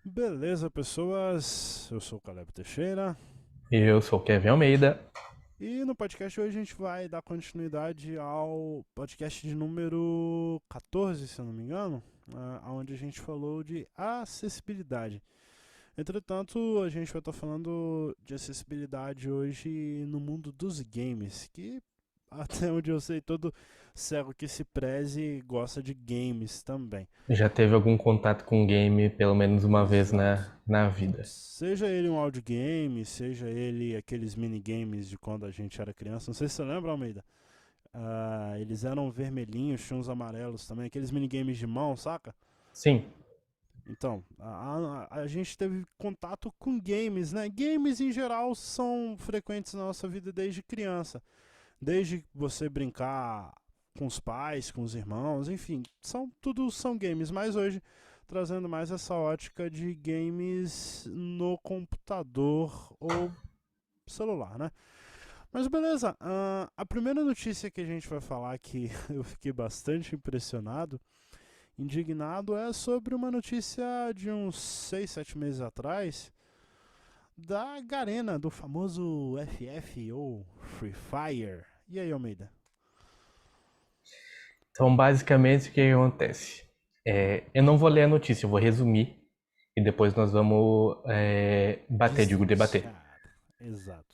Beleza, pessoas? Eu sou o Caleb Teixeira Eu sou o Kevin Almeida. e no podcast hoje a gente vai dar continuidade ao podcast de número 14, se eu não me engano, onde a gente falou de acessibilidade. Entretanto, a gente vai estar falando de acessibilidade hoje no mundo dos games, que até onde eu sei, todo cego que se preze gosta de games também. Já teve algum contato com game pelo menos uma vez Exato. na vida? Seja ele um audio game, seja ele aqueles minigames de quando a gente era criança. Não sei se você lembra, Almeida. Eles eram vermelhinhos, tinha uns amarelos também. Aqueles minigames de mão, saca? Sim. Então, a gente teve contato com games, né? Games em geral são frequentes na nossa vida desde criança. Desde você brincar com os pais, com os irmãos, enfim, tudo são games. Mas hoje trazendo mais essa ótica de games no computador ou celular, né? Mas beleza, a primeira notícia que a gente vai falar que eu fiquei bastante impressionado, indignado, é sobre uma notícia de uns 6, 7 meses atrás da Garena, do famoso FF ou Free Fire. E aí, Almeida? Então, basicamente, o que acontece? Eu não vou ler a notícia, eu vou resumir e depois nós vamos digo, debater. Destrinchar. Exato.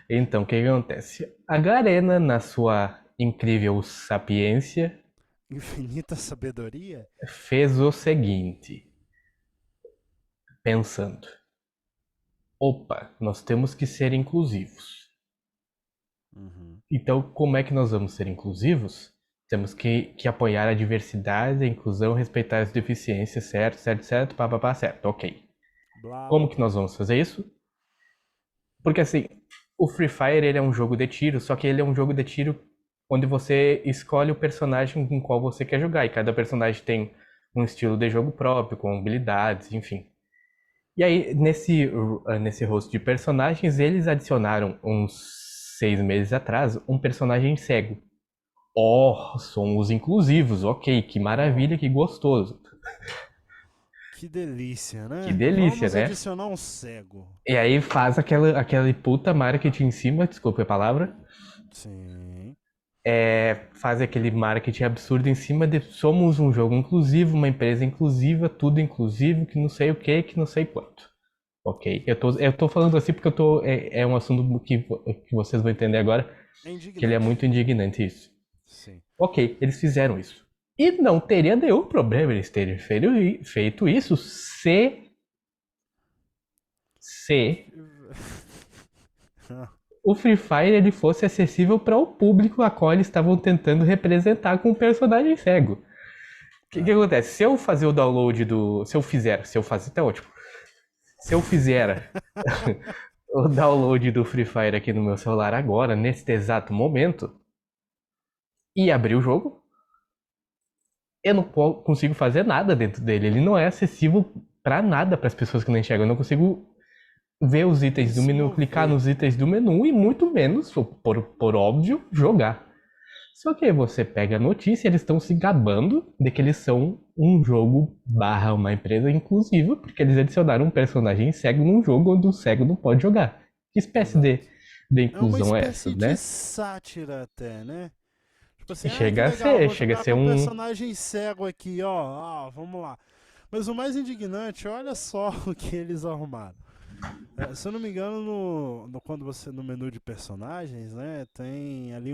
Então, o que acontece? A Garena, na sua incrível sapiência, Infinita sabedoria? fez o seguinte, pensando: opa, nós temos que ser inclusivos. Uhum. Então, como é que nós vamos ser inclusivos? Temos que apoiar a diversidade, a inclusão, respeitar as deficiências, certo, certo, certo, pá, certo, ok. Blá, Como blá, que blá. nós vamos fazer isso? Porque assim, o Free Fire ele é um jogo de tiro, só que ele é um jogo de tiro onde você escolhe o personagem com qual você quer jogar, e cada personagem tem um estilo de jogo próprio, com habilidades, enfim. E aí, nesse host de personagens, eles adicionaram uns 6 meses atrás um personagem cego. Oh, somos inclusivos, ok, que Oh, maravilha, que gostoso. que delícia, Que né? delícia, Vamos né? adicionar um cego. E aí faz aquela puta marketing em cima, desculpe a palavra, Sim. faz aquele marketing absurdo em cima de somos um jogo inclusivo, uma empresa inclusiva, tudo inclusivo, que não sei o que não sei quanto. Ok, eu tô falando assim porque é um assunto que vocês vão entender agora, É que ele é indignante. muito indignante isso. Sim. Ok, eles fizeram isso. E não teria nenhum problema eles terem feito isso se o Free Fire ele fosse acessível para o público a qual eles estavam tentando representar com o personagem cego. O que É. acontece? Se eu fazer o download do. Se eu fazer, tá ótimo. Se eu fizer o download do Free Fire aqui no meu celular agora, neste exato momento, e abrir o jogo, eu não consigo fazer nada dentro dele. Ele não é acessível para nada para as pessoas que não enxergam. Eu não consigo ver os Nem itens do se menu, clicar mover. nos itens do menu e muito menos, por óbvio, jogar. Só que aí você pega a notícia, eles estão se gabando de que eles são um jogo barra uma empresa inclusiva, porque eles adicionaram um personagem cego num jogo onde o cego não pode jogar. Que espécie Exato. de É uma inclusão é essa, espécie de né? sátira até, né? Tipo assim, que Chega a legal, ser, vou chega a jogar ser com o um. personagem cego aqui, ó. Vamos lá. Mas o mais indignante, olha só o que eles arrumaram. Se eu não me engano, quando você no menu de personagens, né, tem ali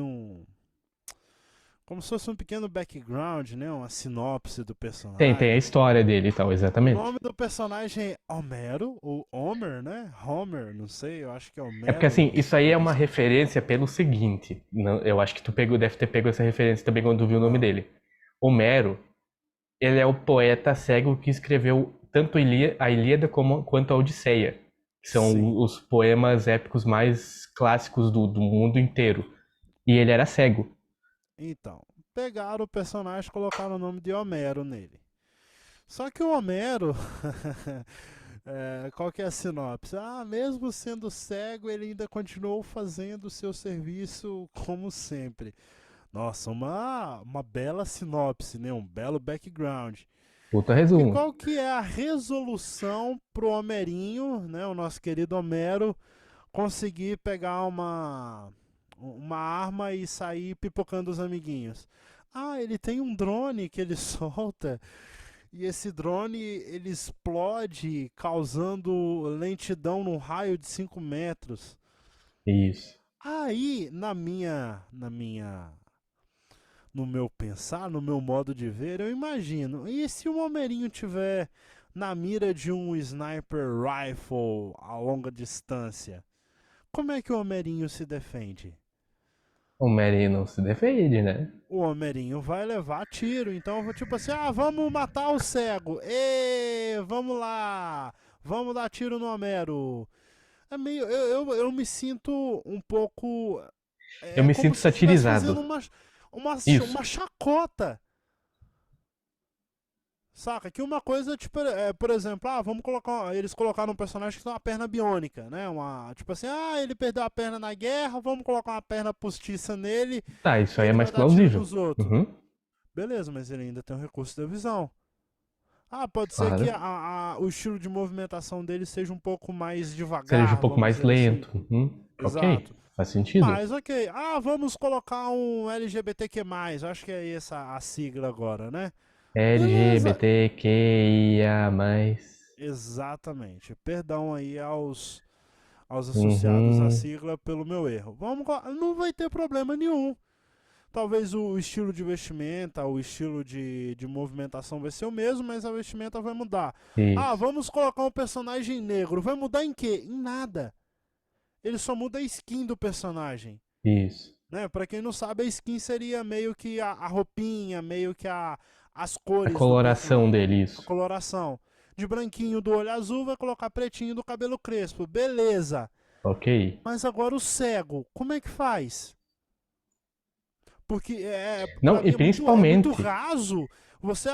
como se fosse um pequeno background, né, uma sinopse do Tem a personagem. história dele e tal, O exatamente. nome do personagem é Homero, ou Homer, né? Homer, não sei, eu acho que é É porque Homero assim, em isso aí é uma tradução. referência pelo seguinte. Eu acho que tu deve ter pego essa referência também quando tu viu o nome Ah, dele. Homero, ele é o poeta cego que escreveu tanto a Ilíada quanto a Odisseia, que são sim. os poemas épicos mais clássicos do mundo inteiro. E ele era cego. Então, pegaram o personagem e colocaram o nome de Homero nele. Só que o Homero, qual que é a sinopse? Mesmo sendo cego, ele ainda continuou fazendo o seu serviço como sempre. Nossa, uma bela sinopse, né? Um belo background. Puta E resumo. qual que é a resolução pro Homerinho, né, o nosso querido Homero, conseguir pegar uma arma e sair pipocando os amiguinhos? Ah, ele tem um drone que ele solta e esse drone ele explode causando lentidão num raio de 5 metros. Isso. Aí, no meu pensar, no meu modo de ver, eu imagino. E se o Homerinho tiver na mira de um sniper rifle a longa distância? Como é que o Homerinho se defende? O Mary não se defende, né? O Homerinho vai levar tiro. Então eu vou tipo assim: ah, vamos matar o cego. Ê, vamos lá. Vamos dar tiro no Homero. É meio. Eu me sinto um pouco. Eu É me como sinto se eu estivesse fazendo satirizado. Isso. uma chacota. Saca? Que uma coisa, tipo, por exemplo, ah, vamos colocar. Eles colocaram um personagem que tem uma perna biônica, né? Tipo assim, ah, ele perdeu a perna na guerra, vamos colocar uma perna postiça nele Tá, isso e aí é ele mais vai dar tiro plausível. nos outros. Uhum, Beleza, mas ele ainda tem o recurso da visão. Ah, pode ser que claro. o estilo de movimentação dele seja um pouco mais Seja um devagar, pouco vamos mais dizer assim. lento. Uhum, ok, Exato. faz sentido. Mas, ok. Ah, vamos colocar um LGBTQ+. Acho que é essa a sigla agora, né? Beleza. LGBTQIA+. Exatamente. Perdão aí aos associados à Uhum, sigla pelo meu erro. Não vai ter problema nenhum. Talvez o estilo de vestimenta, o estilo de movimentação vai ser o mesmo, mas a vestimenta vai mudar. Ah, isso, vamos colocar um personagem negro. Vai mudar em quê? Em nada. Ele só muda a skin do personagem. isso. Né? Pra quem não sabe, a skin seria meio que a roupinha, meio que as A cores do coloração personagem. dele, A isso. coloração. De branquinho do olho azul, vai colocar pretinho do cabelo crespo. Beleza. Ok. Mas agora o cego, como é que faz? Porque Não, para e mim é muito principalmente, raso. Você,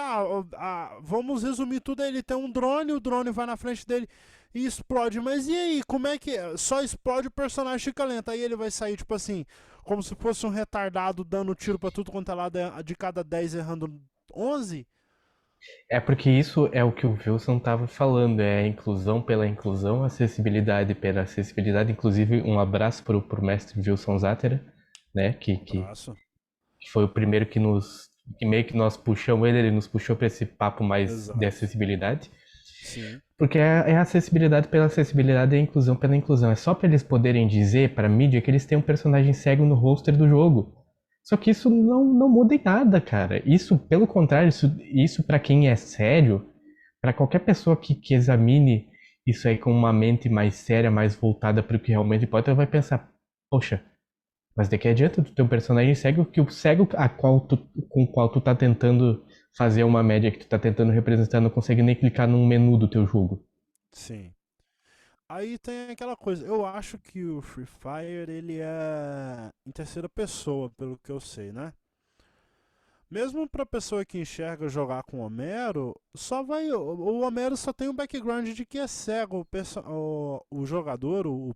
vamos resumir tudo. Ele tem um drone, o drone vai na frente dele e explode. Mas e aí, como é que só explode o personagem fica lento? Aí ele vai sair tipo assim, como se fosse um retardado dando tiro pra tudo quanto é lado, de cada 10 errando 11? é porque isso é o que o Wilson estava falando, é a inclusão pela inclusão, acessibilidade pela acessibilidade. Inclusive, um abraço pro mestre Wilson Zatter, né, Abraço. que foi o primeiro que meio que nós puxamos ele nos puxou para esse papo mais de Exato. acessibilidade. Sim. Porque é acessibilidade pela acessibilidade e a inclusão pela inclusão. É só para eles poderem dizer para a mídia que eles têm um personagem cego no roster do jogo. Só que isso não muda em nada, cara. Isso, pelo contrário, isso para quem é sério, para qualquer pessoa que examine isso aí com uma mente mais séria, mais voltada para o que realmente importa, vai pensar: poxa, mas de que adianta tu ter um personagem cego que o cego com o qual tu tá tentando fazer uma média que tu tá tentando representar não consegue nem clicar num menu do teu jogo. Sim. Aí tem aquela coisa, eu acho que o Free Fire ele é em terceira pessoa, pelo que eu sei, né? Mesmo pra pessoa que enxerga jogar com o Homero, só vai. O Homero só tem o background de que é cego. O jogador, o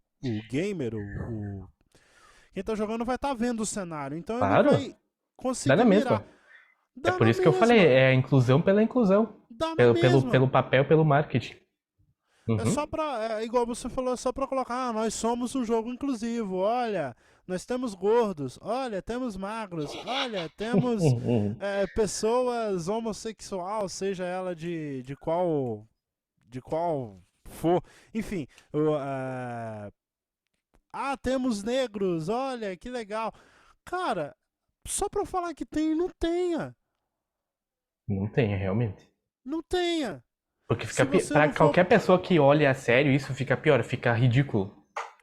gamer, quem tá jogando vai estar vendo o cenário. Então ele Claro, vai dá na conseguir mirar. mesma. É Dá por na isso que eu falei, mesma. é a inclusão pela inclusão. Dá na Pelo mesma. papel, pelo marketing. É Uhum. só pra. É igual você falou, é só pra colocar. Ah, nós somos um jogo inclusivo. Olha, nós temos gordos. Olha, temos magros. Olha, temos pessoas homossexual, seja ela de qual for. Enfim, temos negros. Olha, que legal. Cara, só pra falar que tem, não tenha. Não tem, realmente. Não tenha. Porque Se fica você para não for. qualquer pessoa que olhe a sério, isso fica pior, fica ridículo.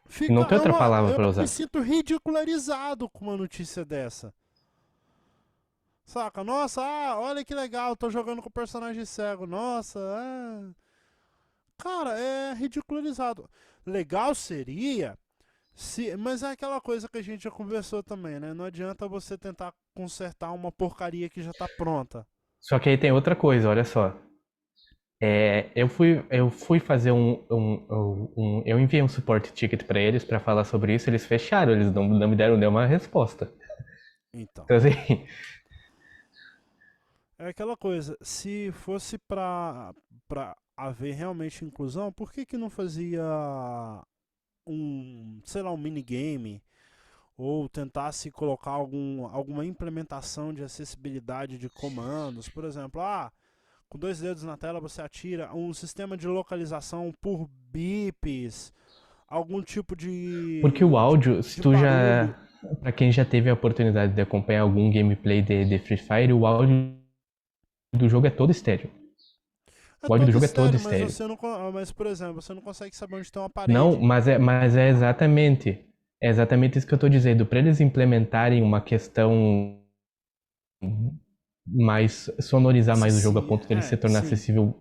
Fica. Não tem outra palavra Eu para me usar. sinto ridicularizado com uma notícia dessa. Saca? Nossa, olha que legal, tô jogando com o personagem cego. Nossa, cara, é ridicularizado. Legal seria se, mas é aquela coisa que a gente já conversou também, né? Não adianta você tentar consertar uma porcaria que já tá pronta. Só que aí tem outra coisa, olha só. Eu fui fazer eu enviei um suporte ticket para eles para falar sobre isso, eles fecharam, eles não me deram nenhuma resposta. Então, Então assim, É aquela coisa, se fosse para haver realmente inclusão, por que que não fazia sei lá, um minigame ou tentasse colocar alguma implementação de acessibilidade de comandos, por exemplo, com dois dedos na tela você atira, um sistema de localização por bips, algum tipo Porque o áudio, se de tu barulho. já. Pra quem já teve a oportunidade de acompanhar algum gameplay de Free Fire, o áudio do jogo é todo estéreo. É O áudio do todo jogo é todo estéreo, mas estéreo. você não, mas por exemplo, você não consegue saber onde tem uma Não, parede. mas é exatamente. É exatamente isso que eu tô dizendo. Pra eles implementarem uma questão mais. Sonorizar mais o jogo a ponto dele se tornar Sim, acessível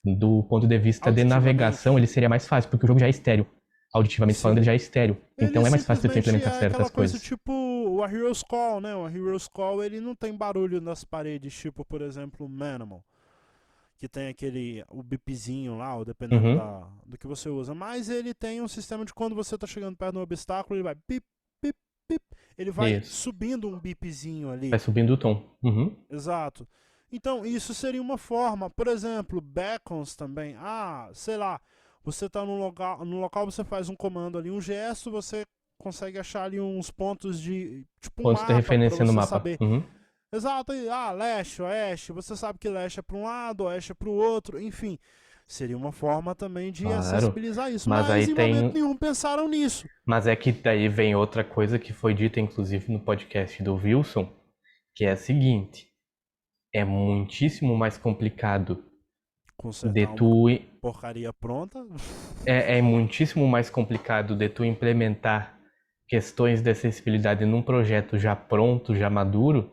do ponto de vista de navegação, auditivamente. ele seria mais fácil, porque o jogo já é estéreo. Auditivamente falando, ele Sim. já é estéreo. Ele Então é mais fácil de tu simplesmente implementar é certas aquela coisa coisas. tipo o A Hero's Call, né? O A Hero's Call ele não tem barulho nas paredes, tipo, por exemplo, o Manimal, que tem o bipzinho lá, ou dependendo Uhum. do que você usa. Mas ele tem um sistema de quando você está chegando perto de um obstáculo, ele vai bip, bip, bip. Ele vai Isso. subindo um bipzinho Vai ali. subindo o tom. Uhum. Exato. Então, isso seria uma forma. Por exemplo, beacons também. Sei lá, você está no local, você faz um comando ali, um gesto, você consegue achar ali uns pontos de. Tipo um Pontos de mapa para referência no você mapa. saber. Uhum. Exato, leste, oeste. Você sabe que leste é para um lado, oeste é para o outro. Enfim, seria uma forma também de Claro. acessibilizar isso. Mas aí Mas em momento tem. nenhum pensaram nisso. Mas é que daí vem outra coisa que foi dita, inclusive, no podcast do Wilson, que é a seguinte: é muitíssimo mais complicado de Consertar uma tu. porcaria pronta. É muitíssimo mais complicado de tu implementar questões de acessibilidade num projeto já pronto, já maduro,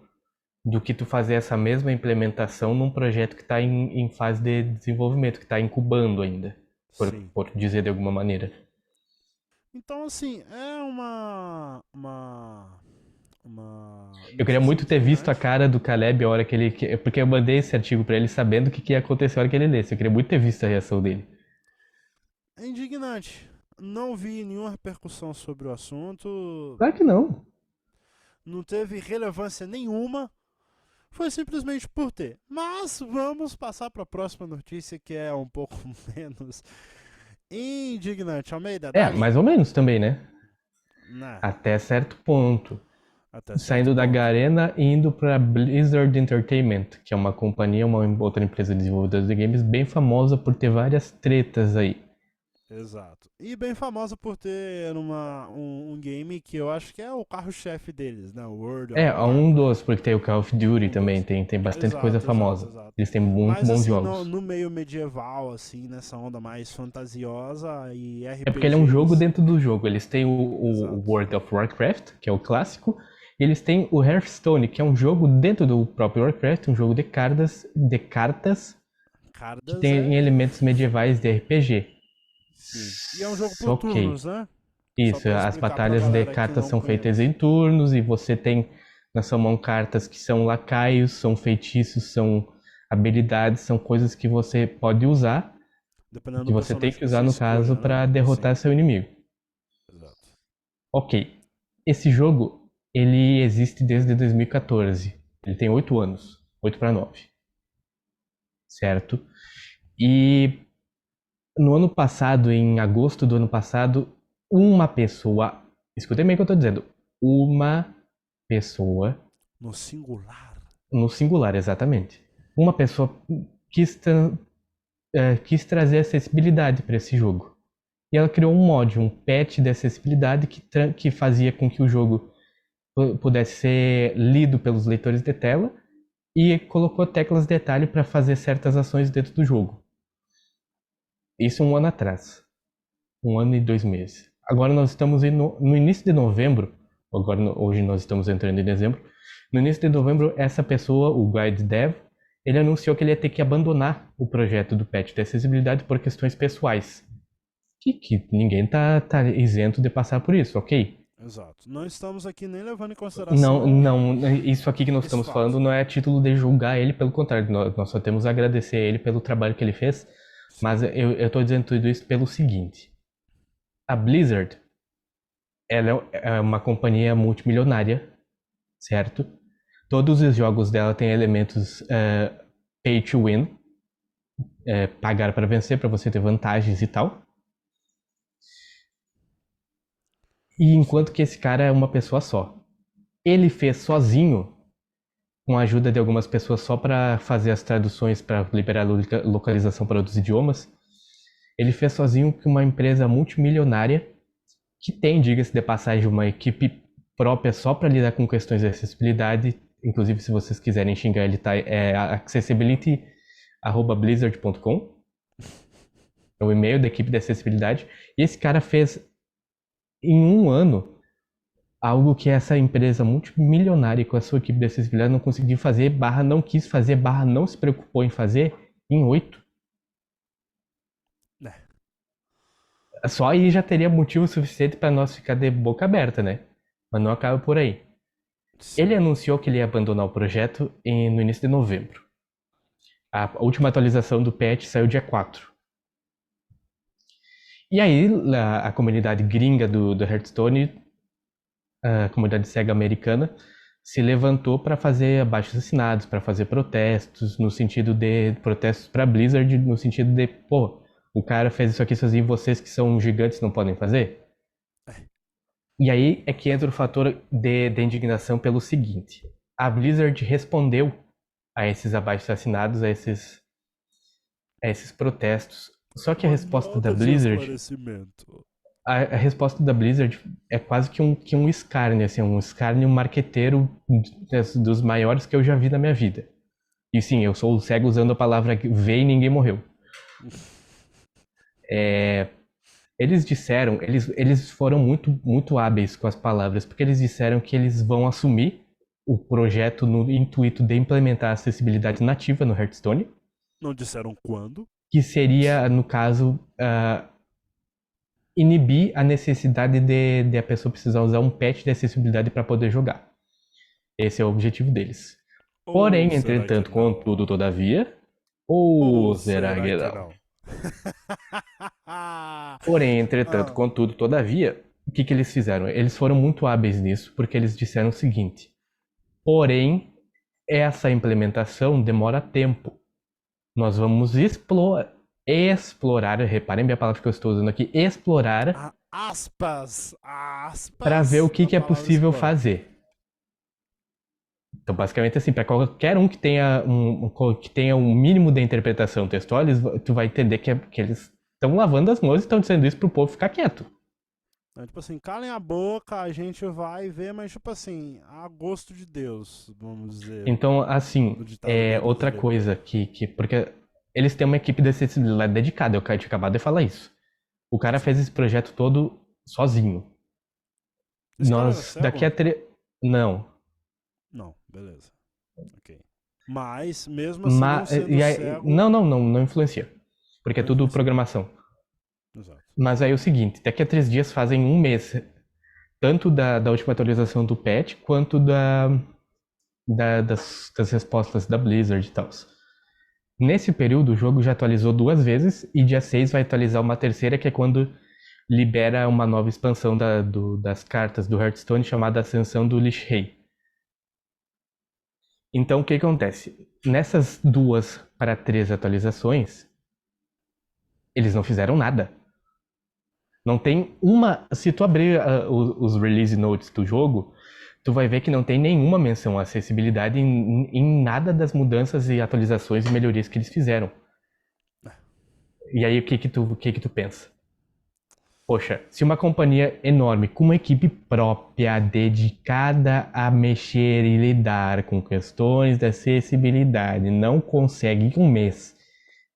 do que tu fazer essa mesma implementação num projeto que está em fase de desenvolvimento, que está incubando ainda, Sim. por dizer de alguma maneira. Então, assim, é uma Eu queria notícia muito ter visto a indignante. cara do Caleb a hora que ele. Porque eu mandei esse artigo pra ele sabendo o que ia acontecer a hora que ele lesse. Eu queria muito ter visto a reação dele. É indignante. Não vi nenhuma repercussão sobre o assunto, Claro que não. não teve relevância nenhuma, foi simplesmente por ter. Mas vamos passar para a próxima notícia que é um pouco menos indignante. Almeida, É, dali. mais ou menos também, né? Né, Até certo ponto. até certo Saindo da ponto. Garena e indo pra Blizzard Entertainment, que é uma companhia, uma outra empresa desenvolvedora de games bem famosa por ter várias tretas aí. Exato. E bem famosa por ter um game que eu acho que é o carro-chefe deles, né? O World of É, um dos, Warcraft. porque tem o Call of Duty Um também, dos. tem bastante coisa Exato, exato, famosa. exato. Eles têm muito Mas bons assim, no, jogos. no meio medieval, assim, nessa onda mais fantasiosa e É porque ele é um jogo RPGs. dentro do jogo. Eles têm o Exato. World of Warcraft, que é o clássico, e eles têm o Hearthstone, que é um jogo dentro do próprio Warcraft, um jogo de cartas que Cardas tem é. elementos medievais de RPG. Sim. E é um jogo por Só que turnos, né? Só isso, pra as explicar pra batalhas de galera que cartas não são feitas conhece. em turnos e você tem na sua mão cartas que são lacaios, são feitiços, são habilidades, são coisas que você pode usar, Dependendo que do você tem personagem que que usar você no caso escolha, né? para derrotar Sim. seu inimigo. Exato. Ok, esse jogo ele existe desde 2014. Ele tem 8 anos, 8 para 9, certo? E no ano passado, em agosto do ano passado, uma pessoa, escutem bem o que eu tô dizendo, uma pessoa, No singular. no singular exatamente, uma pessoa quis, quis trazer acessibilidade para esse jogo. E ela criou um mod, um patch de acessibilidade que fazia com que o jogo pudesse ser lido pelos leitores de tela e colocou teclas de detalhe para fazer certas ações dentro do jogo. Isso um ano atrás. Um ano e 2 meses. Agora nós estamos no início de novembro. Hoje nós estamos entrando em dezembro. No início de novembro, essa pessoa, o Guide Dev, ele anunciou que ele ia ter que abandonar o projeto do patch de acessibilidade por questões pessoais. Que ninguém tá isento de passar por isso, ok? Exato. Não estamos aqui nem levando em Não, consideração não, isso aqui que nós esse estamos fato. falando não é a título de julgar ele, pelo contrário, nós só temos a agradecer a ele pelo trabalho que ele fez, mas Sim. eu tô dizendo tudo isso pelo seguinte: a Blizzard, ela é uma companhia multimilionária, certo? Todos os jogos dela têm elementos pay to win, pagar para vencer, para você ter vantagens e tal. E enquanto que esse cara é uma pessoa só. Ele fez sozinho, com a ajuda de algumas pessoas só para fazer as traduções, para liberar a localização para outros idiomas. Ele fez sozinho com uma empresa multimilionária que tem, diga-se de passagem, uma equipe própria só para lidar com questões de acessibilidade. Inclusive, se vocês quiserem xingar ele, tá, é accessibility@blizzard.com. É o e-mail da equipe de acessibilidade. E esse cara fez, em um ano, algo que essa empresa multimilionária com a sua equipe de acessibilidade não conseguiu fazer, barra não quis fazer, barra não se preocupou em fazer, em 8. Só aí já teria motivo suficiente para nós ficar de boca aberta, né? Mas não acaba por aí. Sim. Ele anunciou que ele ia abandonar o projeto no início de novembro. A última atualização do patch saiu dia 4. E aí a comunidade gringa do Hearthstone, a comunidade cega americana, se levantou para fazer abaixo-assinados, para fazer protestos, no sentido de protestos para Blizzard, no sentido de, pô, o cara fez isso aqui sozinho, vocês que são gigantes não podem fazer? E aí é que entra o fator de indignação pelo seguinte: a Blizzard respondeu a esses abaixo-assinados, a esses protestos. Só que a resposta da Blizzard, a resposta da Blizzard é quase que um escárnio, assim, um escárnio marqueteiro dos maiores que eu já vi na minha vida. E sim, eu sou o cego usando a palavra "vê" e ninguém morreu. Eles disseram, eles foram muito hábeis com as palavras, porque eles disseram que eles vão assumir o projeto no intuito de implementar a acessibilidade nativa no Hearthstone. Não disseram quando. Que seria, no caso, inibir a necessidade de a pessoa precisar usar um patch de acessibilidade para poder jogar. Esse é o objetivo deles. Porém, entretanto, contudo, todavia... Ou será que não? Porém, entretanto, contudo, todavia, o que eles fizeram? Eles foram muito hábeis nisso, porque eles disseram o seguinte: porém, essa implementação demora tempo. Nós vamos explorar, reparem bem a palavra que eu estou usando aqui, explorar, aspas, para ver o que é possível fazer. Então, basicamente assim, para qualquer um que tenha um mínimo de interpretação textual, tu vai entender que eles estão lavando as mãos e estão dizendo isso pro povo ficar quieto. Tipo assim, calem a boca, a gente vai ver, mas tipo assim, a gosto de Deus, vamos dizer. Então, assim, outra coisa porque eles têm uma equipe de acessibilidade dedicada, eu tinha acabado de falar isso. O cara fez esse projeto todo sozinho. Nós, daqui a Não. Não, beleza. Ok. Mas, mesmo assim, não sendo cego... Não influencia. Porque é tudo programação. Exato. Mas aí é o seguinte, daqui a 3 dias fazem um mês, tanto da última atualização do patch, quanto das respostas da Blizzard e tal. Nesse período, o jogo já atualizou 2 vezes, e dia 6 vai atualizar uma terceira, que é quando libera uma nova expansão das cartas do Hearthstone, chamada Ascensão do Lich Rei. Então, o que acontece? Nessas 2 para 3 atualizações, eles não fizeram nada. Não tem uma... Se tu abrir os release notes do jogo, tu vai ver que não tem nenhuma menção à acessibilidade em nada das mudanças e atualizações e melhorias que eles fizeram. E aí, o que tu pensa? Poxa, se uma companhia enorme, com uma equipe própria, dedicada a mexer e lidar com questões de acessibilidade, não consegue em um mês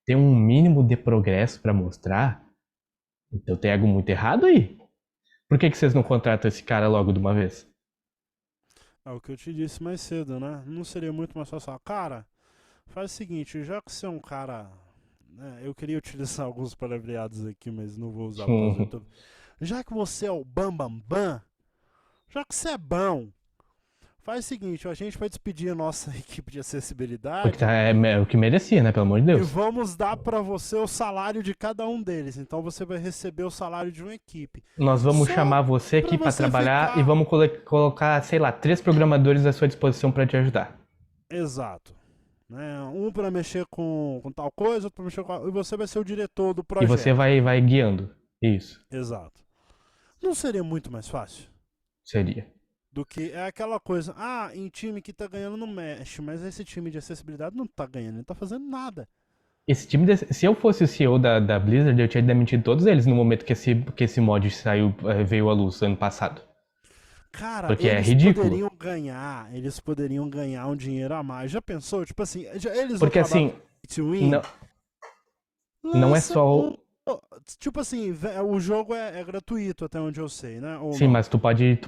ter um mínimo de progresso para mostrar, então tem algo muito errado aí. Por que vocês não contratam esse cara logo de uma vez? É o que eu te disse mais cedo, né? Não seria muito mais fácil falar, cara, faz o seguinte, já que você é um cara... Eu queria utilizar alguns palavreados aqui, mas não vou usar por causa do YouTube. Já que você é o bambambam, já que você é bom, Faz o seguinte, ó, a gente vai despedir a nossa equipe de Porque acessibilidade tá, é o que merecia, né? Pelo amor de e Deus. vamos dar para você o salário de cada um deles. Então você vai receber o salário de uma equipe. Nós vamos Só chamar você para aqui pra você trabalhar e ficar vamos colocar, sei lá, 3 programadores à sua disposição pra te ajudar. exato. Né? Um para mexer com tal coisa, outro para mexer com. E você vai ser o diretor do E você projeto. vai guiando. Isso, Exato. Não seria muito mais fácil? seria. Do que é aquela coisa, em time que tá ganhando não mexe, mas esse time de acessibilidade não tá ganhando, não tá fazendo nada. Esse time, se eu fosse o CEO da Blizzard, eu tinha demitido todos eles no momento que esse mod saiu, veio à luz ano passado. Cara, Porque é ridículo. eles poderiam ganhar um dinheiro a mais. Já pensou? Tipo assim, eles vão Porque trabalhar assim, com Pay to Win? não, não é Lança só um. o. Tipo assim, o jogo é gratuito até onde eu sei, né? Ou Sim, não? mas tu pode.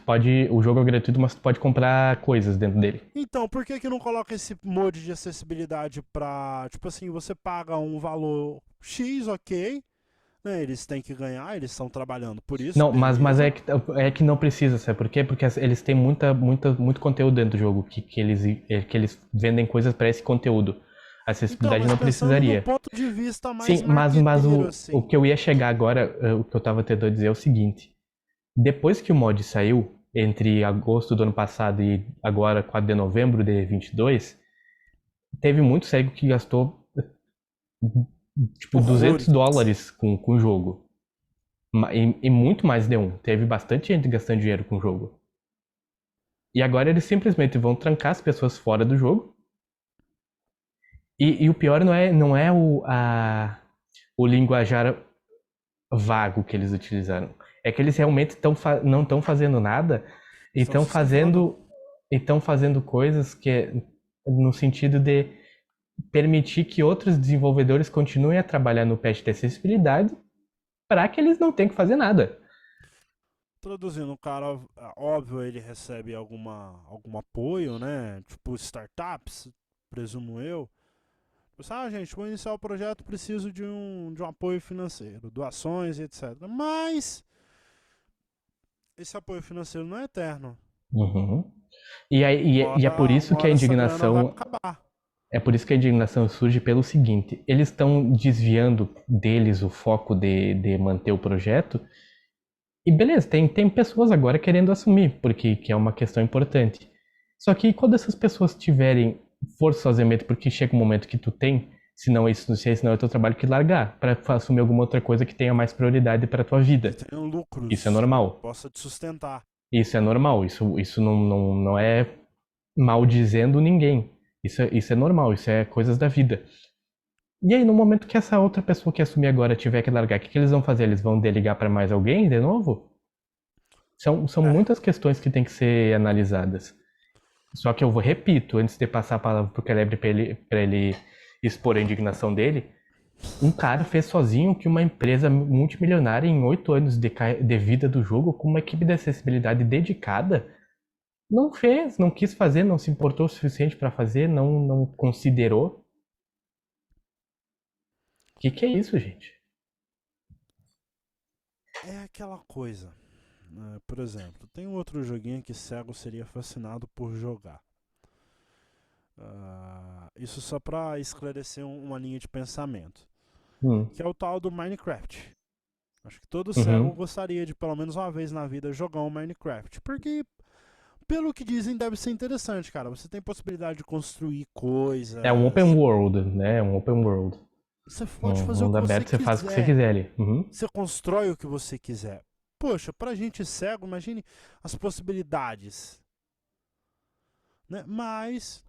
O jogo é gratuito, mas tu pode comprar coisas dentro dele. Então, por que que não coloca esse mod de acessibilidade pra. Tipo assim, você paga um valor X, ok, né? Eles têm que ganhar, eles estão trabalhando por isso, Não, mas beleza. é que não precisa, sabe por quê? Porque eles têm muito conteúdo dentro do jogo, que eles vendem coisas para esse conteúdo. A Então, acessibilidade mas não pensando no precisaria. ponto de vista mais Sim, mas marqueteiro, o assim. que eu ia chegar agora, o que eu tava tentando dizer é o seguinte. Depois que o mod saiu, entre agosto do ano passado e agora 4 de novembro de 22, teve muito cego que gastou, tipo, 200 Horrores. dólares com o jogo. E muito mais de um. Teve bastante gente gastando dinheiro com o jogo. E agora eles simplesmente vão trancar as pessoas fora do jogo. E o pior não é o linguajar vago que eles utilizaram. É que eles realmente não estão fazendo nada e Estão estão se cegando. fazendo coisas no sentido de permitir que outros desenvolvedores continuem a trabalhar no patch de acessibilidade para que eles não tenham que fazer nada. Traduzindo, o cara, óbvio, ele recebe algum apoio, né? Tipo, startups, presumo eu. Tipo, gente, vou iniciar o projeto, preciso de um apoio financeiro, doações e etc. Mas esse apoio financeiro não é eterno. Uhum. E é Uma por hora, isso uma que a hora essa grana vai indignação acabar. É por isso que a indignação surge pelo seguinte: eles estão desviando deles o foco de manter o projeto. E beleza, tem pessoas agora querendo assumir, porque que é uma questão importante. Só que quando essas pessoas tiverem forçosamente, porque chega um momento que tu tem, se não isso, se não é teu trabalho, que largar para assumir alguma outra coisa que tenha mais prioridade para tua Que vida. tenham Isso é lucros, que normal. possa te sustentar. Isso é normal. Isso não é maldizendo ninguém. Isso é normal, isso é coisas da vida. E aí, no momento que essa outra pessoa que assumir agora tiver que largar, o que eles vão fazer? Eles vão delegar para mais alguém de novo? São É, muitas questões que têm que ser analisadas. Só que repito, antes de passar a palavra pro Caleb para ele expor a indignação dele, um cara fez sozinho que uma empresa multimilionária em 8 anos de vida do jogo, com uma equipe de acessibilidade dedicada, não fez, não quis fazer, não se importou o suficiente para fazer, não considerou. Que é isso, gente? é aquela coisa. Né? Por exemplo, tem um outro joguinho que cego seria fascinado por jogar. Isso só para esclarecer uma linha de pensamento. Hum, Que é o tal do Minecraft. Acho que todo cego uhum. gostaria de, pelo menos uma vez na vida, jogar um Minecraft. Porque, pelo que dizem, deve ser interessante, cara. Você tem possibilidade de construir É um open coisas. world, né? É um open world. Você pode Um fazer o mundo que você aberto, você faz o que você quiser. quiser ali. Uhum. Você constrói o que você quiser. Poxa, pra gente cego, imagine as possibilidades. Né? Mas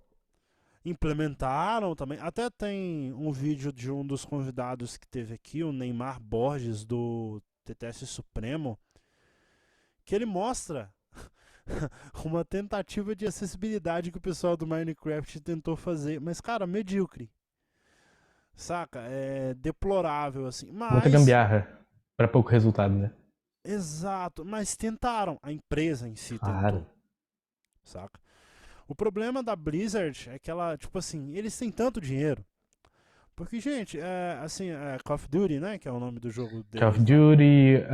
implementaram também. Até tem um vídeo de um dos convidados que teve aqui, o Neymar Borges, do TTS Supremo, que ele mostra uma tentativa de acessibilidade que o pessoal do Minecraft tentou fazer. Mas, cara, medíocre. Saca? É deplorável, assim. Muita Mas, gambiarra para pouco resultado, né? exato, mas tentaram. A empresa em si Claro. tentou. Saca? O problema da Blizzard é que ela, tipo assim, eles têm tanto dinheiro. Porque, gente, assim, Call of Duty, né? Que é o nome do jogo Call of deles lá. Duty,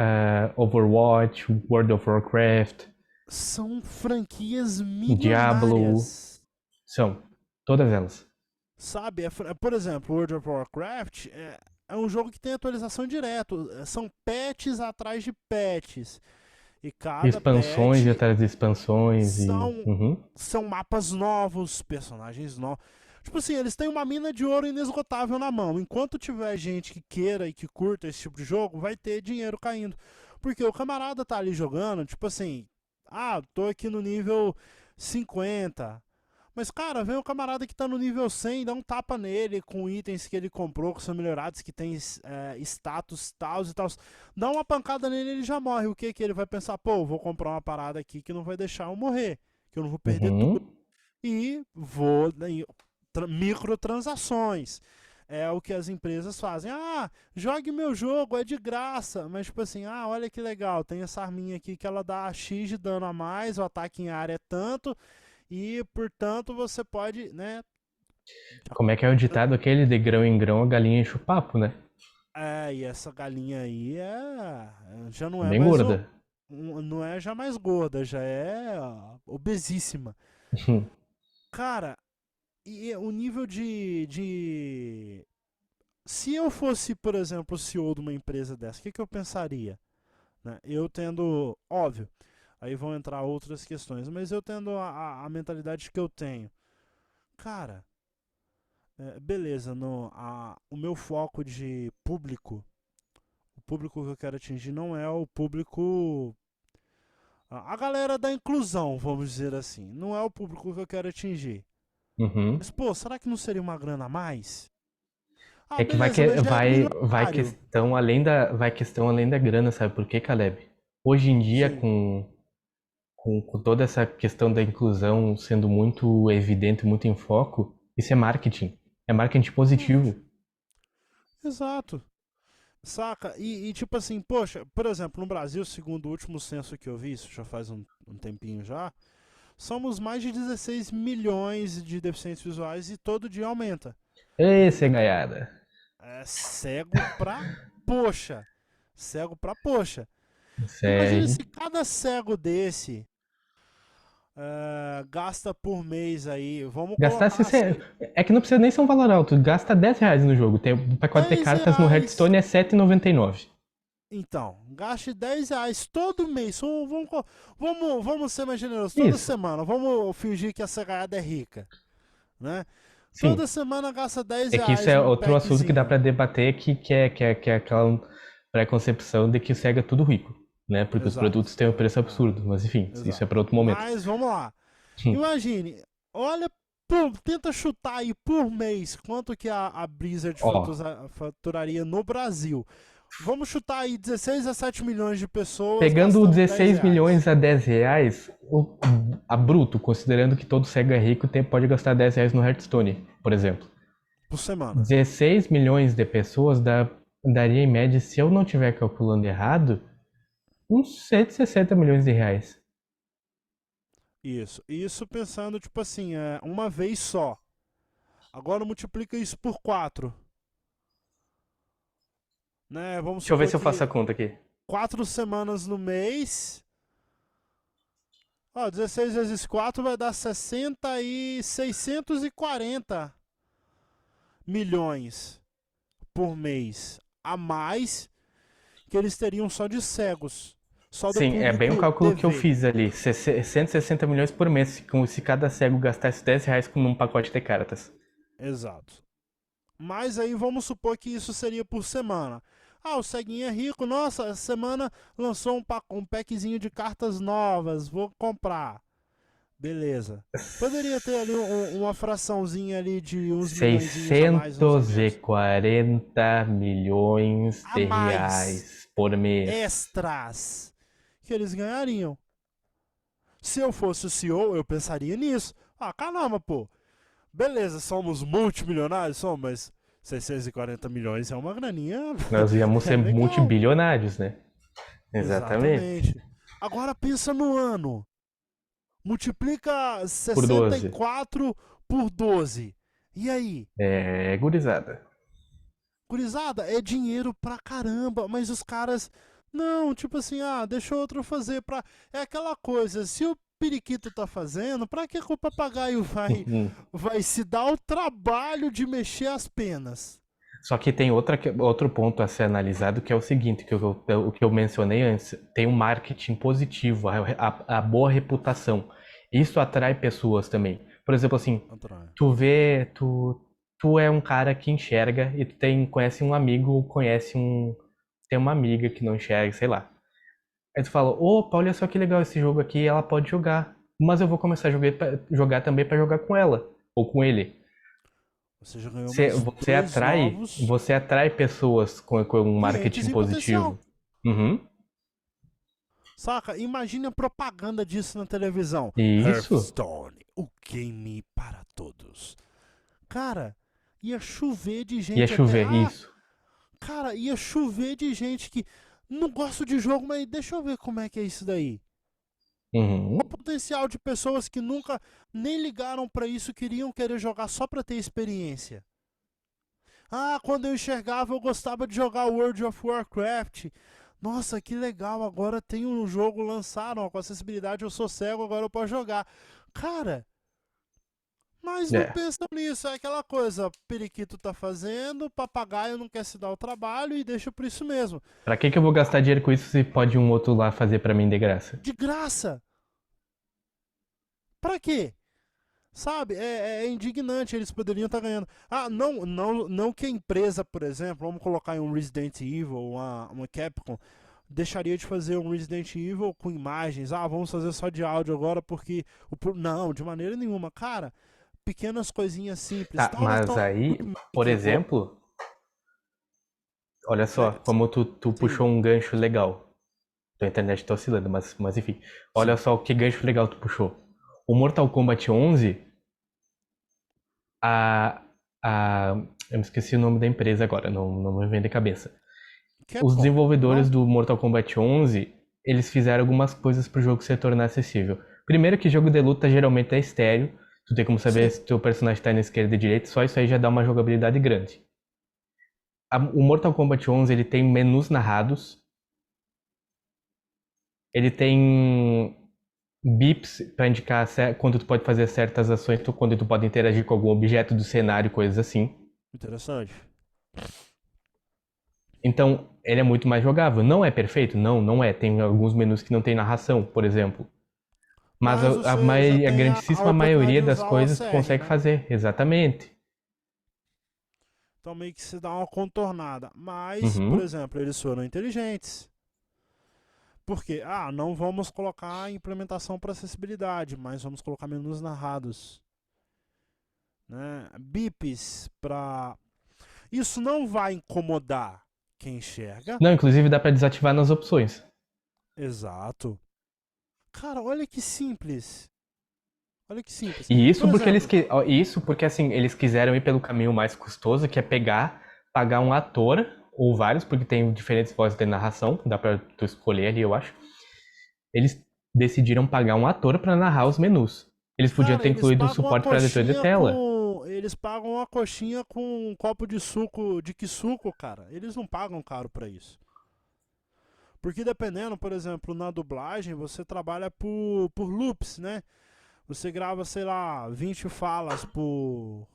Overwatch, World of Warcraft. são franquias Diablo, milionárias. são. Todas elas. Sabe? Por exemplo, World of Warcraft é um jogo que tem atualização direto. São patches atrás de patches. E cada Expansões e patch atrás de expansões e. são, Uhum. são mapas novos, personagens novos. Tipo assim, eles têm uma mina de ouro inesgotável na mão. Enquanto tiver gente que queira e que curta esse tipo de jogo, vai ter dinheiro caindo. Porque o camarada tá ali jogando, tipo assim, tô aqui no nível 50. Mas, cara, vem o camarada que tá no nível 100, dá um tapa nele com itens que ele comprou, que são melhorados, que tem status, tal e tal. Dá uma pancada nele, ele já morre. O que que ele vai pensar? Pô, vou comprar uma parada aqui que não vai deixar eu morrer, que eu não vou perder tudo. Uhum. E vou microtransações. É o que as empresas fazem. Jogue meu jogo, é de graça. Mas, tipo assim, olha que legal, tem essa arminha aqui que ela dá X de dano a mais, o ataque em área é tanto, e, portanto, você pode, né? Como é que é o ditado aquele de grão em grão a galinha enche o papo, né? E essa galinha aí já não É é bem mais gorda. não é já mais gorda, já é obesíssima. Cara, e o nível se eu fosse, por exemplo, o CEO de uma empresa dessa, o que, que eu pensaria? Né? Eu tendo, óbvio, aí vão entrar outras questões, mas eu tendo a mentalidade que eu tenho. Cara, beleza, o meu foco de público, o público que eu quero atingir não é o público. A galera da inclusão, vamos dizer assim. Não é o público que eu quero atingir. Uhum. Mas, pô, será que não seria uma grana a mais? É que vai, Beleza, que, mas já é vai milionário. questão vai questão além da grana, sabe por quê, Caleb? Hoje em dia, Sim. com toda essa questão da inclusão sendo muito evidente, muito em foco, isso é marketing. É marketing positivo. Exato. Saca? E tipo assim, poxa, por exemplo, no Brasil, segundo o último censo que eu vi, isso já faz um tempinho já, somos mais de 16 milhões de deficientes visuais e todo dia aumenta. Esse é gaiada. É cego pra poxa. Cego pra poxa. Isso Imagine é... se cada cego desse gasta por mês aí, vamos Gastasse... colocar assim, É que não precisa nem ser um valor alto. Gasta R$ 10 no jogo. Tem o pacote de 10 cartas no reais. Hearthstone é R$ 7,99. Então, gaste 10 reais todo mês. Vamos ser mais generosos. Toda Isso. semana, vamos fingir que essa gaiada é rica, né? Sim. Toda semana gasta 10 É que isso reais é num outro assunto que dá packzinho. pra debater, que é aquela pré-concepção de que o SEGA é tudo rico, né? Porque os produtos Exato. têm um preço absurdo. Mas enfim, isso é Exato. para outro momento. Mas vamos lá. Imagine, olha, tenta chutar aí por mês quanto que a Blizzard Ó, faturaria no Brasil. Vamos chutar aí 16 a 7 milhões de pessoas pegando gastando 10 16 reais milhões a R$ 10, a bruto, considerando que todo SEGA é rico, pode gastar R$ 10 no Hearthstone, por exemplo. por semana. 16 milhões de pessoas daria em média, se eu não estiver calculando errado, uns 160 milhões de reais. Isso. Isso pensando, tipo assim, uma vez só. Agora multiplica isso por 4. Né? Vamos Deixa eu ver supor se eu faço a que conta aqui. 4 semanas no mês. 16 vezes 4 vai dar 60 e 640 milhões por mês. A mais que eles teriam só de cegos. Só do Sim, é bem o público cálculo que eu TV. fiz ali. 160 milhões por mês, se cada cego gastasse R$ 10 com um pacote de cartas. Exato. Mas aí vamos supor que isso seria por semana. O ceguinho é rico, nossa, essa semana lançou um packzinho de cartas novas, vou comprar. Beleza. Poderia ter ali uma fraçãozinha ali de uns milhões a mais, uns a menos. 640 milhões A de mais reais por mês. extras que eles ganhariam. Se eu fosse o CEO, eu pensaria nisso. Caramba, pô. Beleza, somos multimilionários, somos, mas 640 milhões é uma graninha Nós íamos é ser legal. multibilionários, né? Exatamente. Exatamente. Agora pensa no ano. Multiplica Por sessenta e 12. quatro por 12. E aí? É, gurizada. Gurizada, é dinheiro pra caramba, mas os caras Não, tipo assim, deixa outro fazer. É aquela coisa, se o periquito tá fazendo, pra que o papagaio vai se dar o trabalho de mexer as penas? Só que tem outro ponto a ser analisado, que é o seguinte, o que eu mencionei antes, tem um marketing positivo, a boa reputação. Isso atrai pessoas também. Por exemplo, assim, Antônio. tu vê, tu é um cara que enxerga e conhece um amigo, tem uma amiga que não enxerga, sei lá. Aí tu fala, opa, olha só que legal esse jogo aqui, ela pode jogar. Mas eu vou começar a jogar também pra jogar com ela, ou com ele. Você já ganhou Você, mais você dois atrai, novos você atrai pessoas com um clientes marketing em potencial. positivo. Uhum. Saca? Imagine a propaganda disso na televisão. E isso Hearthstone, o game para todos. Cara, ia chover de ia gente até. chover, isso. Cara, ia chover de gente que não gosta de jogo, mas deixa eu ver como é que é isso daí. O Uhum. potencial de pessoas que nunca nem ligaram pra isso, queriam querer jogar só pra ter experiência. Quando eu enxergava, eu gostava de jogar World of Warcraft. Nossa, que legal, agora tem um jogo lançado, com acessibilidade, eu sou cego, agora eu posso jogar. Cara, mas não É. pensa nisso, é aquela coisa, periquito tá fazendo, papagaio não quer se dar o trabalho e deixa por isso mesmo. Pra que eu vou gastar dinheiro com isso se pode um outro lá fazer pra mim de graça? De graça! Pra quê? Sabe, é indignante, eles poderiam estar ganhando. Não que a empresa, por exemplo, vamos colocar em um Resident Evil, uma Capcom, deixaria de fazer um Resident Evil com imagens. Vamos fazer só de áudio agora porque. Não, de maneira nenhuma. Cara, pequenas coisinhas simples. Tá, mas aí, por Que vou. exemplo, olha só, É, como tu sim, puxou um gancho legal. Tua internet tá oscilando, mas enfim. Olha sim. só que gancho legal tu puxou. O Mortal Kombat 11, a, eu me esqueci o nome da empresa agora, não me vem de cabeça. Os Capcom, desenvolvedores não? do Mortal Kombat 11, eles fizeram algumas coisas para o jogo se tornar acessível. Primeiro que jogo de luta geralmente é estéreo, tu tem como saber Sim. se teu personagem está na esquerda e direita, só isso aí já dá uma jogabilidade grande. O Mortal Kombat 11 ele tem menus narrados, ele tem bips para indicar quando tu pode fazer certas ações, quando tu pode interagir com algum objeto do cenário, coisas assim. Interessante. Então, ele é muito mais jogável. Não é perfeito? Não, não é. Tem alguns menus que não tem narração, por exemplo. Mas Mas você já a tem a grandíssima oportunidade maioria de das usar o coisas tu OCR, consegue né? fazer, exatamente. Então meio que se dá uma contornada. Mas, por Uhum. exemplo, eles foram inteligentes. Porque, não vamos colocar implementação para acessibilidade, mas vamos colocar menus narrados, né? Bips para. Isso não vai incomodar quem enxerga. Não, inclusive dá pra desativar nas opções. Exato. Cara, olha que simples. Olha que simples. E Por isso porque exemplo, isso porque assim, eles quiseram ir pelo caminho mais custoso, que é pagar um ator ou vários, porque tem diferentes vozes de narração, dá pra tu escolher ali, eu acho. Eles decidiram pagar um ator pra narrar os menus. Eles podiam cara, ter incluído um suporte para leitor de tela. eles pagam uma coxinha com um copo de suco, de que suco, cara? Eles não pagam caro pra isso. Porque dependendo, por exemplo, na dublagem, você trabalha por loops, né? Você grava, sei lá, 20 falas por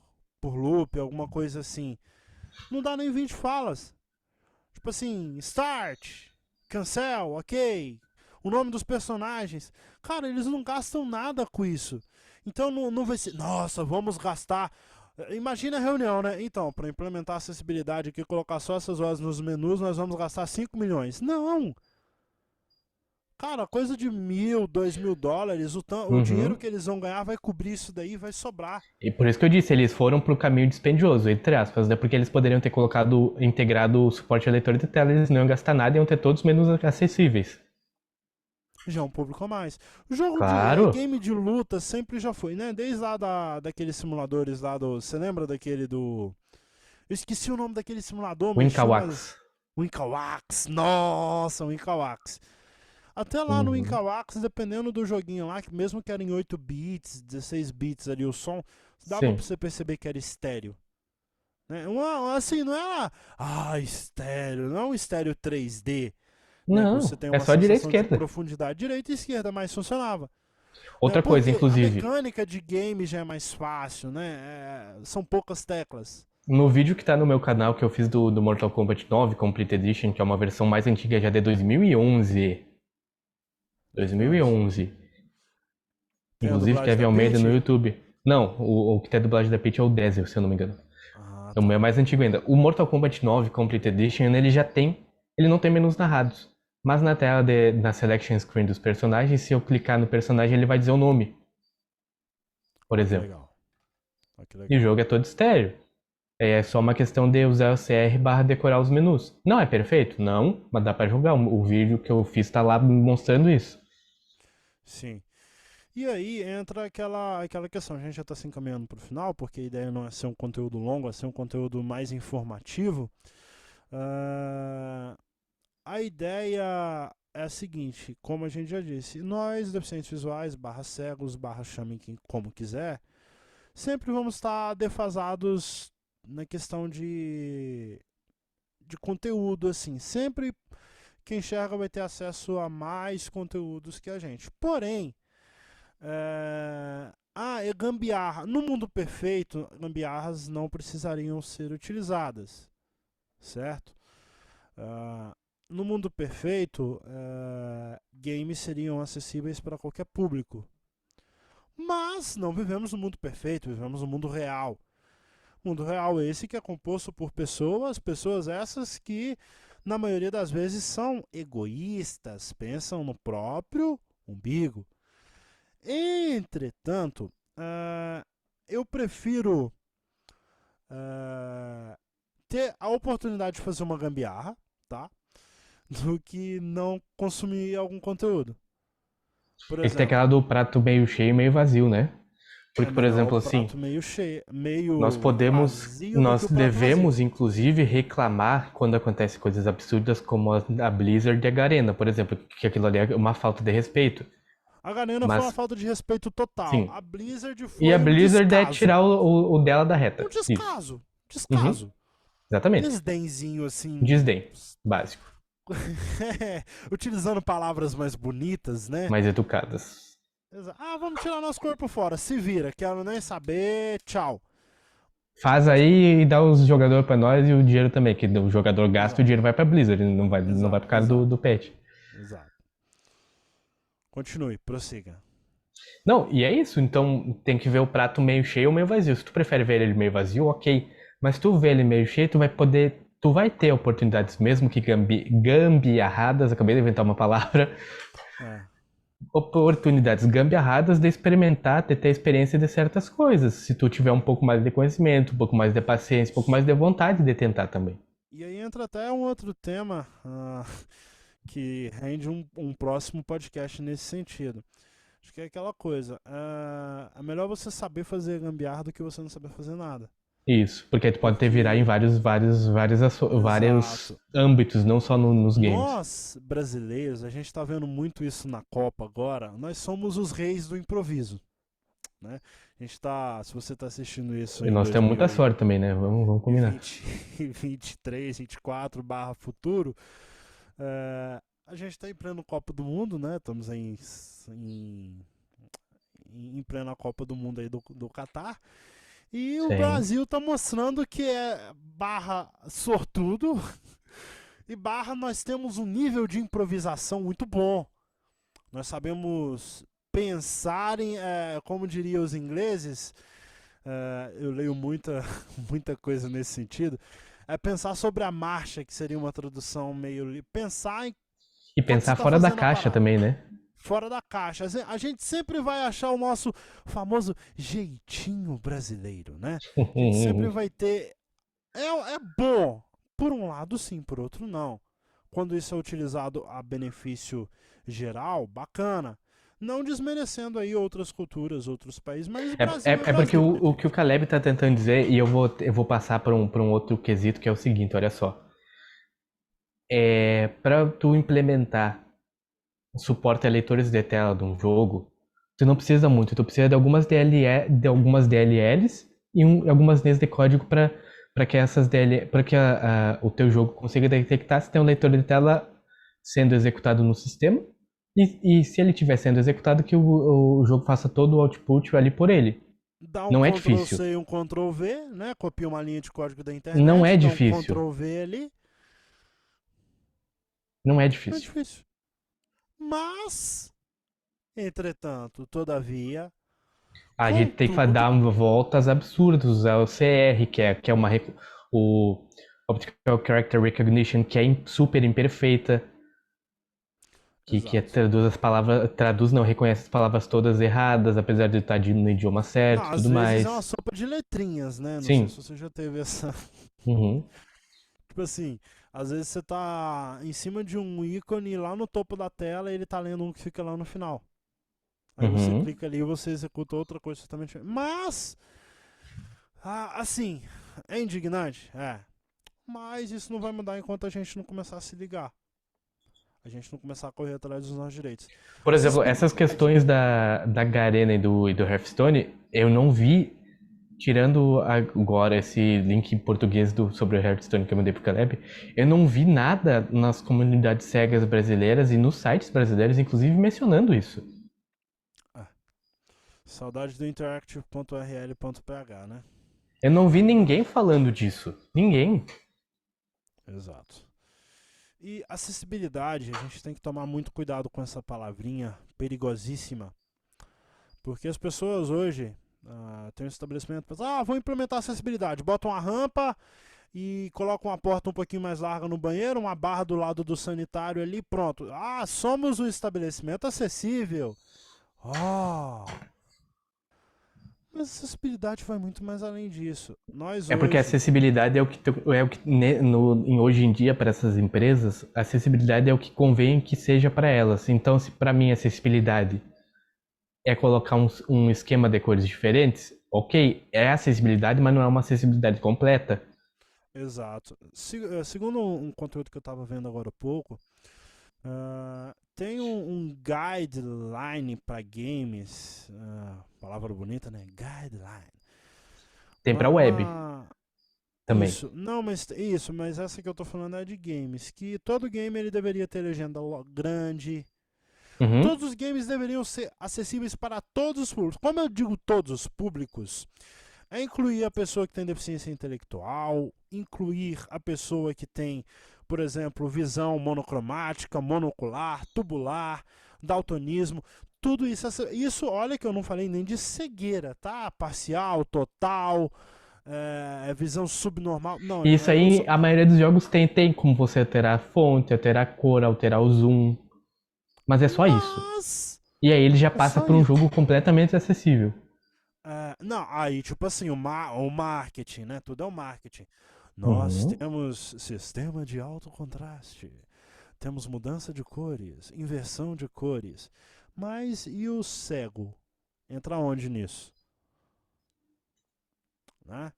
loop, alguma coisa assim. Não dá nem 20 falas. Tipo assim, start, cancel, ok. O nome dos personagens. Cara, eles não gastam nada com isso. Então não vai ser, nossa, vamos gastar. Imagina a reunião, né? Então, para implementar acessibilidade aqui, colocar só essas horas nos menus, nós vamos gastar 5 milhões. Não! Cara, coisa de 1.000, 2.000 dólares, o dinheiro Uhum. que eles vão ganhar vai cobrir isso daí, vai sobrar. E por isso que eu disse, eles foram pro caminho dispendioso, entre aspas, né? Porque eles poderiam ter integrado o suporte a leitor de tela, eles não iam gastar nada e iam ter todos os menus acessíveis. Já é um público a mais. O jogo Claro, game de luta sempre já foi, né? Desde lá daqueles simuladores lá do. Você lembra daquele do. Eu esqueci o nome daquele simulador, mas tinha Winkawax. umas. Winkawax. Nossa, Winkawax. Até lá no Uhum. Winkawax, dependendo do joguinho lá, que mesmo que era em 8 bits, 16 bits ali o som, dava pra Sim. você perceber que era estéreo. Né? Assim, não era. Estéreo. Não é um estéreo 3D. né? Que Não, você tem é uma só direita e sensação de esquerda. profundidade direita e esquerda, mas funcionava. Né? Outra coisa, Porque a inclusive, mecânica de game já é mais fácil, né? São poucas teclas. no vídeo que tá no meu canal que eu fiz do Mortal Kombat 9 Complete Edition, que é uma versão mais antiga já de 2011. 2011. 2011. Tem a Inclusive, dublagem Kevin da Almeida no Peach? YouTube. Não, o que tem a dublagem da Peach é o Dazzle, se eu não me engano. Ah, O meu é tá. mais antigo ainda. O Mortal Kombat 9 Complete Edition, ele já tem. Ele não tem menus narrados. Mas na tela na selection screen dos personagens, se eu clicar no personagem, ele vai dizer o nome, por Ó, que exemplo. legal. Ó, que E o legal. jogo é todo estéreo. É só uma questão de usar o CR barra decorar os menus. Não é perfeito? Não, mas dá pra jogar. O vídeo que eu fiz tá lá mostrando isso. Sim. E aí entra aquela questão. A gente já está se encaminhando para o final, porque a ideia não é ser um conteúdo longo, é ser um conteúdo mais informativo. Ah, a ideia é a seguinte, como a gente já disse, nós, deficientes visuais, barra cegos, barra chamem quem como quiser, sempre vamos estar defasados na questão de conteúdo, assim. Sempre quem enxerga vai ter acesso a mais conteúdos que a gente. Porém, é gambiarra. No mundo perfeito, gambiarras não precisariam ser utilizadas, certo? No mundo perfeito, games seriam acessíveis para qualquer público. Mas não vivemos no mundo perfeito, vivemos no mundo real. Mundo real esse que é composto por pessoas essas que, na maioria das vezes, são egoístas, pensam no próprio umbigo. Entretanto, eu prefiro ter a oportunidade de fazer uma gambiarra, tá? Do que não consumir algum conteúdo. Por É que tem exemplo, aquela do prato meio cheio e meio vazio, né? é Porque, por melhor o exemplo, assim, prato meio cheio, nós meio podemos, vazio do que nós o prato vazio. devemos, inclusive, reclamar quando acontecem coisas absurdas como a Blizzard e a Garena, por exemplo, que aquilo ali é uma falta de respeito. A Garena foi uma Mas, falta de respeito total. sim. A Blizzard E a foi um Blizzard é descaso. tirar o dela da Um reta. Isso. descaso. Uhum, Descaso. exatamente. Desdenzinho assim. Desdém. Básico. Utilizando palavras mais bonitas, né? Mais educadas. Vamos tirar nosso corpo fora. Se vira, quero nem saber. Tchau. Faz aí e dá os jogadores pra nós e o dinheiro também, que o jogador gasta e o Exato. dinheiro vai pra Blizzard, não vai pro Exato, cara exato, do pet. exato. Continue, prossiga. Não, e é isso, então tem que ver o prato meio cheio ou meio vazio. Se tu prefere ver ele meio vazio, ok. Mas tu vê ele meio cheio, tu vai ter oportunidades, mesmo que gambiarradas, acabei de inventar uma palavra, É. oportunidades gambiarradas de experimentar, de ter experiência de certas coisas. Se tu tiver um pouco mais de conhecimento, um pouco mais de paciência, um pouco mais de vontade de tentar também. E aí entra até um outro tema que rende um próximo podcast nesse sentido. Acho que é aquela coisa. É melhor você saber fazer gambiarra do que você não saber fazer nada. Isso, porque aí tu pode ter virar em Porque, vários exato. âmbitos, não só nos games. Nós, brasileiros, a gente está vendo muito isso na Copa agora. Nós somos os reis do improviso. Né? A gente tá, se você está assistindo isso E em nós temos muita 2020, sorte também, né? Vamos combinar. 23, 24 barra futuro, a gente está em pleno Copa do Mundo, né? Estamos em plena Copa do Mundo aí do Catar. E o Sim. Brasil está mostrando que é barra sortudo e barra nós temos um nível de improvisação muito bom. Nós sabemos pensar em, como diriam os ingleses, eu leio muita coisa nesse sentido, é pensar sobre a marcha, que seria uma tradução meio... Pensar em E quando você pensar está fora da fazendo a caixa parada. também, né? Fora da caixa. A gente sempre vai achar o nosso famoso jeitinho brasileiro, né? A gente sempre vai ter... É bom. Por um lado, sim. Por outro, não. Quando isso é utilizado a benefício geral, bacana. Não desmerecendo aí outras culturas, outros países, mas o Brasil é É porque Brasil. o que o Caleb tá tentando dizer, e eu vou passar para um outro quesito, que é o seguinte, olha só. Para tu implementar suporte a leitores de tela de um jogo, tu não precisa muito, tu precisa de algumas DLLs e algumas linhas de código para que essas DLL, para que o teu jogo consiga detectar se tem um leitor de tela sendo executado no sistema. E se ele estiver sendo executado, que o jogo faça todo o output ali por ele. Dá um Não é Ctrl difícil. C e um Ctrl V, né? Copia uma linha de código da Não é internet, dá um difícil. Ctrl V ali. Não é Não é difícil. difícil. Mas, entretanto, todavia, A gente tem que contudo, dar voltas absurdas, usar o CR, o Optical Character Recognition, que é super imperfeita, que exato. traduz as palavras, não, reconhece as palavras todas erradas, apesar de estar no idioma Não, certo e às tudo vezes é uma mais. sopa de letrinhas, né? Não sei se Sim. você já teve essa. Uhum. Tipo assim, às vezes você tá em cima de um ícone lá no topo da tela e ele tá lendo um que fica lá no final. Aí você Uhum. clica ali e você executa outra coisa totalmente diferente. Mas, assim, é indignante? É. Mas isso não vai mudar enquanto a gente não começar a se ligar. A gente não começar a correr atrás dos nossos direitos. Por exemplo, essas Acessibilidade. questões da Garena e do Hearthstone, eu não vi, tirando agora esse link em português sobre o Hearthstone que eu mandei pro Caleb, eu não vi nada nas comunidades cegas brasileiras e nos sites brasileiros, inclusive, mencionando isso. Ah, saudade do interactive.rl.ph, né? Eu não vi ninguém falando disso. Ninguém. Exato. E acessibilidade, a gente tem que tomar muito cuidado com essa palavrinha perigosíssima, porque as pessoas hoje têm um estabelecimento, pensam, vou implementar acessibilidade, botam uma rampa e colocam uma porta um pouquinho mais larga no banheiro, uma barra do lado do sanitário ali, pronto. Somos um estabelecimento acessível. Oh, mas acessibilidade vai muito mais além disso. Nós É porque a hoje, acessibilidade hoje em dia para essas empresas, a acessibilidade é o que convém que seja para elas. Então, se para mim a acessibilidade é colocar um esquema de cores diferentes, ok, é acessibilidade, mas não é uma acessibilidade completa. exato. Segundo um conteúdo que eu estava vendo agora há pouco, tem um guideline para games, palavra bonita, né? Guideline. Tem para web também. Isso, não, mas essa que eu tô falando é de games, que todo game ele deveria ter legenda grande. Uhum. Todos os games deveriam ser acessíveis para todos os públicos. Como eu digo todos os públicos, é incluir a pessoa que tem deficiência intelectual, incluir a pessoa que tem, por exemplo, visão monocromática, monocular, tubular, daltonismo, tudo isso. Isso, olha que eu não falei nem de cegueira, tá? Parcial, total, visão subnormal. Não, E isso aí, a maioria dos jogos tem como você alterar a fonte, alterar a cor, alterar o zoom. Mas é só isso. mas E aí ele já é passa só por um isso. jogo completamente acessível. Não, aí tipo assim, o marketing, né? Tudo é o marketing. Nós Uhum. temos sistema de alto contraste, temos mudança de cores, inversão de cores. Mas e o cego? Entra onde nisso? Né?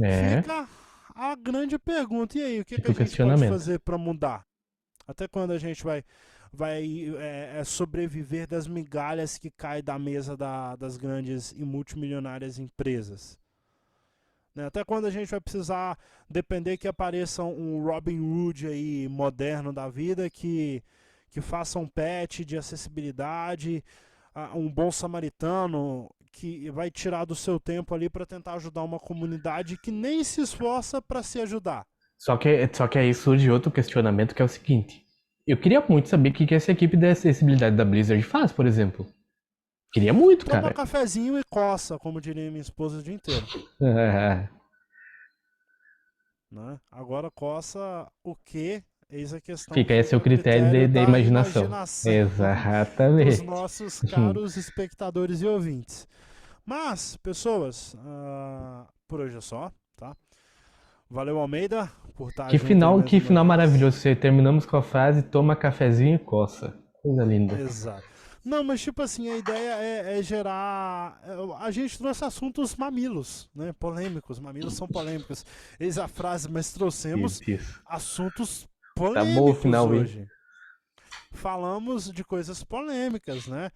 É, Fica a grande pergunta. E aí, o que fica a o gente pode questionamento. fazer para mudar? Até quando a gente vai sobreviver das migalhas que caem da mesa das grandes e multimilionárias empresas? Né? Até quando a gente vai precisar depender que apareça um Robin Hood aí moderno da vida que faça um patch de acessibilidade, um bom samaritano que vai tirar do seu tempo ali para tentar ajudar uma comunidade que nem se esforça para se ajudar. Só que aí surge outro questionamento que é o seguinte. Eu queria muito saber o que essa equipe de acessibilidade da Blizzard faz, por exemplo. Queria muito, Toma cara. cafezinho e coça, como diria minha esposa o dia inteiro. Né? Agora coça o que? Eis a questão, Fica aí a seu fica a critério critério de da imaginação. imaginação dos Exatamente. nossos caros espectadores e ouvintes. Mas, pessoas, por hoje é só, tá? Valeu, Almeida, por estar Que junto aí final, mais que uma final vez. maravilhoso. Terminamos com a frase toma cafezinho e coça. Coisa linda. Exato. Não, mas tipo assim, a ideia é gerar. A gente trouxe assuntos mamilos, né? Polêmicos. Mamilos são polêmicos. Eis a frase, mas trouxemos Isso. assuntos Tá bom o polêmicos final, hein? hoje. Falamos de coisas polêmicas, né?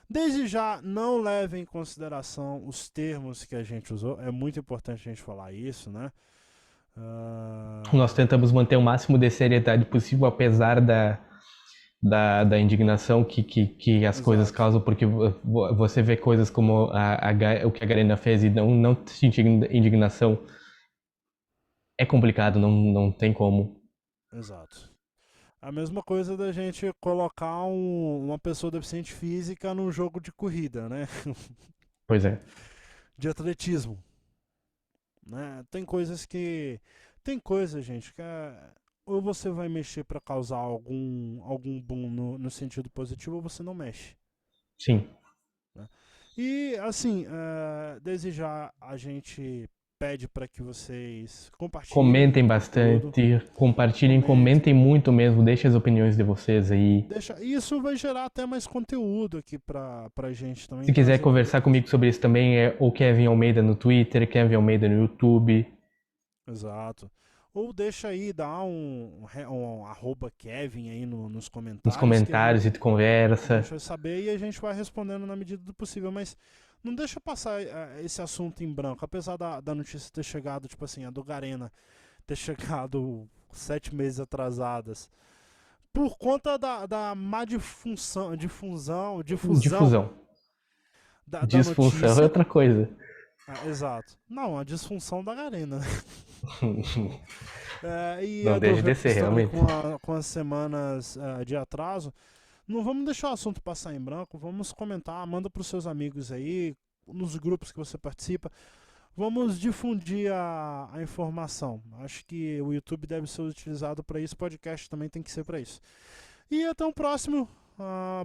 Desde já, não leve em consideração os termos que a gente usou. É muito importante a gente falar isso, né? Nós tentamos manter o máximo de seriedade possível, apesar da indignação que as coisas Exato. causam, porque você vê coisas como o que a Garena fez e não sentir indignação é complicado, não tem como. Exato. A mesma coisa da gente colocar uma pessoa deficiente física num jogo de corrida, né? Pois é. De atletismo, né? Tem coisas que. Tem coisas, gente, que ou você vai mexer para causar algum boom no sentido positivo, ou você não mexe. Sim. Né? E, assim, desde já a gente pede para que vocês compartilhem o Comentem conteúdo, bastante, compartilhem, comentem. comentem muito mesmo, deixem as opiniões de vocês aí. Isso vai gerar até mais conteúdo aqui pra gente também Se quiser trazer conversar coisas. comigo sobre isso também, é o Kevin Almeida no Twitter, Kevin Almeida no YouTube, Exato. Ou deixa aí, dá um arroba Kevin aí nos nos comentários que comentários e a conversa. gente vai saber e a gente vai respondendo na medida do possível. Mas não deixa passar esse assunto em branco. Apesar da notícia ter chegado, tipo assim, a do Garena ter chegado 7 meses atrasadas. Por conta da má difusão Difusão. da Disfunção é notícia. outra coisa. Exato. Não, a disfunção da Garena. E Não a do deixe de ser, Reus também realmente. com as semanas de atraso. Não vamos deixar o assunto passar em branco, vamos comentar, manda para os seus amigos aí, nos grupos que você participa. Vamos difundir a informação. Acho que o YouTube deve ser utilizado para isso, o podcast também tem que ser para isso. E até o próximo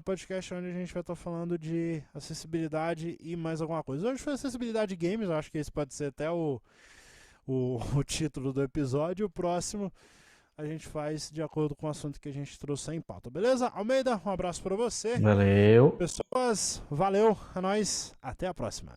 podcast onde a gente vai estar falando de acessibilidade e mais alguma coisa. Hoje foi acessibilidade games, eu acho que esse pode ser até o título do episódio. O próximo a gente faz de acordo com o assunto que a gente trouxe em pauta, beleza? Almeida, um abraço para você. Valeu. Pessoas, valeu, é nóis, até a próxima.